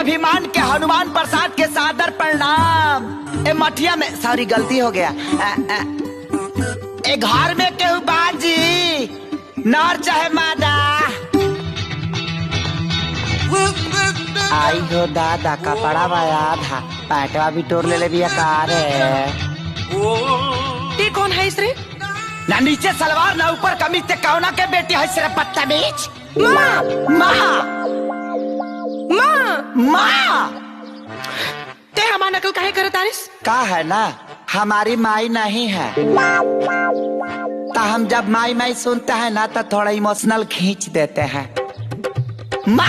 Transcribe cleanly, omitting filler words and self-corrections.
अभिमान के हनुमान प्रसाद के सादर प्रणाम। ए मठिया में सॉरी गलती हो गया। ए घर में केहू बाजी नर चाहे मादा। आई हो दादा कपड़ा बाया था पैटवा भी तोड़ ले भी कार है। ये कौन है इसरे? ना नीचे सलवार ना ऊपर कमीज ते कौना के बेटी है सिर्फ बदतमीज। माँ माँ माँ माँ ते हमार नकल काहे करत आरिस? का है ना हमारी माई नहीं है तो हम जब माई माई सुनते हैं ना तो थोड़ा इमोशनल खींच देते हैं। माँ